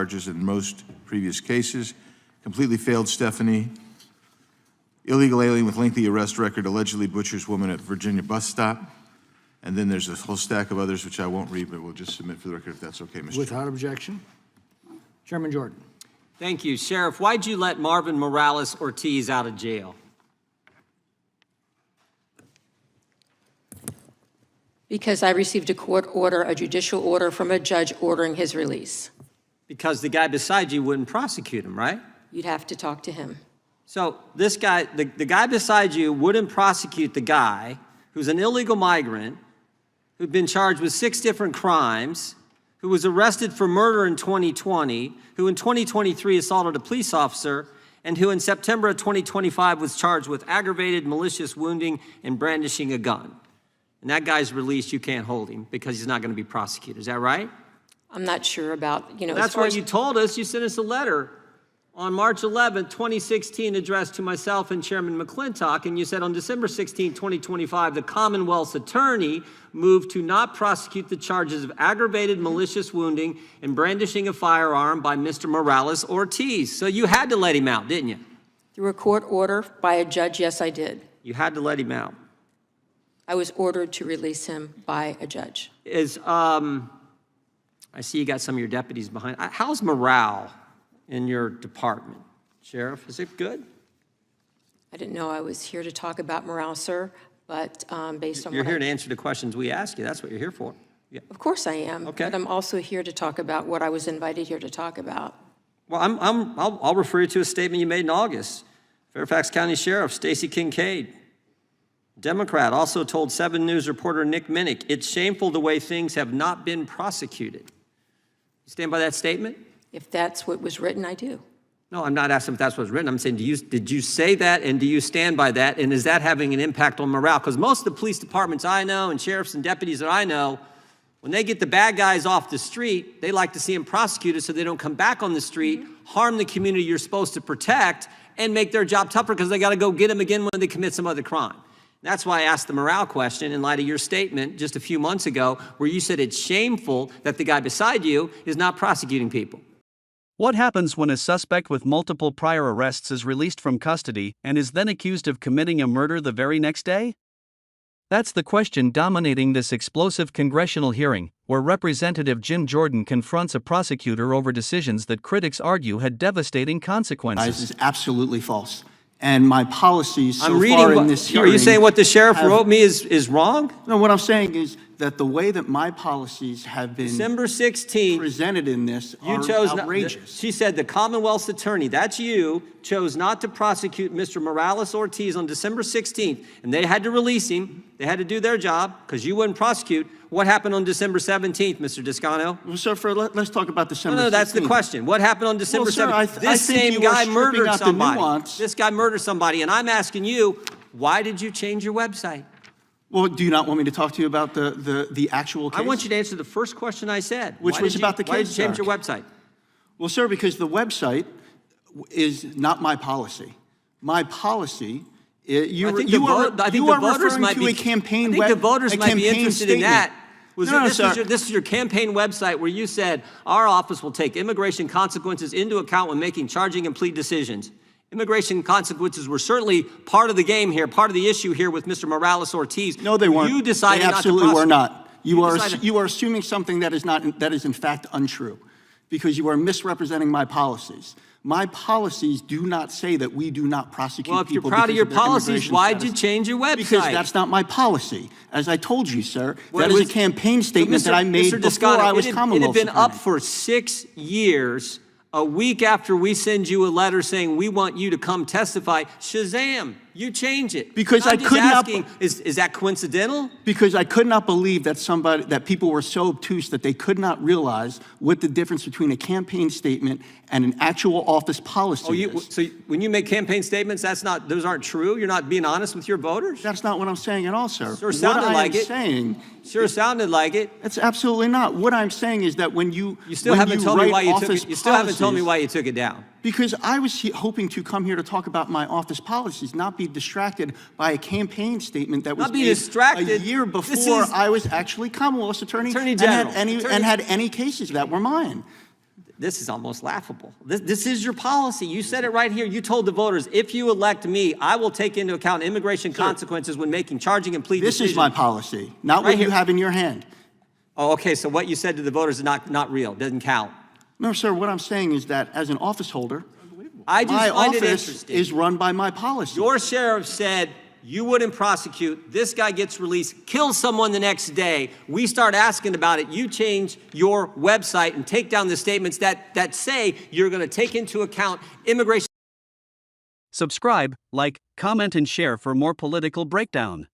charges in most previous cases. Completely failed Stephanie. Illegal alien with lengthy arrest record allegedly butchers woman at Virginia bus stop. And then there's a whole stack of others which I won't read, but we'll just submit for the record if that's okay, Mr. Without objection. Chairman Jordan. Thank you. Sheriff, why'd you let Marvin Morales Ortiz out of jail? Because I received a court order, a judicial order from a judge ordering his release. Because the guy beside you wouldn't prosecute him, right? You'd have to talk to him. So this guy, the guy beside you wouldn't prosecute the guy who's an illegal migrant, who'd been charged with 6 different crimes, who was arrested for murder in 2020, who in 2023 assaulted a police officer, and who in September of 2025 was charged with aggravated malicious wounding and brandishing a gun. And that guy's released, you can't hold him because he's not going to be prosecuted. Is that right? I'm not sure about, you know. That's what you told us. You sent us a letter on March 11, 2016, addressed to myself and Chairman McClintock, and you said on December 16, 2025, the Commonwealth's attorney moved to not prosecute the charges of aggravated malicious wounding and brandishing a firearm by Mr. Morales Ortiz. So you had to let him out, didn't you? Through a court order by a judge, yes, I did. You had to let him out. I was ordered to release him by a judge. I see you got some of your deputies behind. How's morale in your department, Sheriff? Is it good? I didn't know I was here to talk about morale, sir, but based on You're here to answer the questions we ask you. That's what you're here for. Yeah. Of course I am. Okay. But I'm also here to talk about what I was invited here to talk about. Well, I'll refer you to a statement you made in August. Fairfax County Sheriff Stacy Kincaid, Democrat, also told 7 News reporter Nick Minnick, it's shameful the way things have not been prosecuted. You stand by that statement? If that's what was written, I do. No, I'm not asking if that's what's written. I'm saying, did you say that, and do you stand by that, and is that having an impact on morale? Because most of the police departments I know and sheriffs and deputies that I know, when they get the bad guys off the street, they like to see them prosecuted so they don't come back on the street, harm the community you're supposed to protect, and make their job tougher because they got to go get them again when they commit some other crime. That's why I asked the morale question in light of your statement just a few months ago where you said it's shameful that the guy beside you is not prosecuting people. What happens when a suspect with multiple prior arrests is released from custody and is then accused of committing a murder the very next day? That's the question dominating this explosive congressional hearing, where Representative Jim Jordan confronts a prosecutor over decisions that critics argue had devastating consequences. This is absolutely false. And my policies so I'm far in this hearing... Are you saying what the sheriff wrote me is wrong? No, what I'm saying is that the way that my policies have been December 16th, presented in this are outrageous. She said the Commonwealth's attorney, that's you, chose not to prosecute Mr. Morales Ortiz on December 16th, and they had to release him. They had to do their job because you wouldn't prosecute. What happened on December 17th, Mr. Descano? Well, sir, let's talk about December 16th. No, that's the question. What happened on December 17th? This same guy murdered somebody. This guy murdered somebody, and I'm asking you, why did you change your website? Well, do you not want me to talk to you about the actual case? I want you to answer the first question I said. Which was about the case, Why did you change sir? your website? Well, sir, because the website is not my policy. My policy, you are referring to a campaign website. I think the voters might be interested in that. This is your campaign website where you said, our office will take immigration consequences into account when making charging and plea decisions. Immigration consequences were certainly part of the game here, part of the issue here with Mr. Morales Ortiz. No, they weren't. You decided they absolutely not to prosecute. Were not. You are assuming something that is in fact untrue, because you are misrepresenting my policies. My policies do not say that we do not prosecute people. Well, if you're proud of your policies, why did you change your website? Because that's not my policy. As I told you, sir, that is a campaign statement that I made before I was Commonwealth It had been up Attorney. for 6 years. A week after we send you a letter saying we want you to come testify, shazam, you change it. Because I could not. Is that coincidental? Because I could not believe that people were so obtuse that they could not realize what the difference between a campaign statement and an actual office policy is. So when you make campaign statements, those aren't true? You're not being honest with your voters? That's not what I'm saying at all, sir. Sure sounded like it. Sure sounded like it. It's absolutely not. What I'm saying is that when you still haven't told me why you took it. You still haven't told me why you took it down. Because I was hoping to come here to talk about my office policies, not be distracted by a campaign statement that was made a year before I was actually Commonwealth's Attorney General. and had any cases that were mine. This is almost laughable. This is your policy. You said it right here. You told the voters, if you elect me, I will take into account immigration consequences when making charging and plea This decisions. is my policy, not Right what you here. have in your hand. Oh, okay, so what you said to the voters is not real, doesn't count. No, sir, what I'm saying is that as an office holder, I just my find it office interesting. is run by my policy. Your sheriff said you wouldn't prosecute. This guy gets released, kills someone the next day. We start asking about it. You change your website and take down the statements that say you're going to take into account immigration. Subscribe, like, comment, and share for more political breakdown.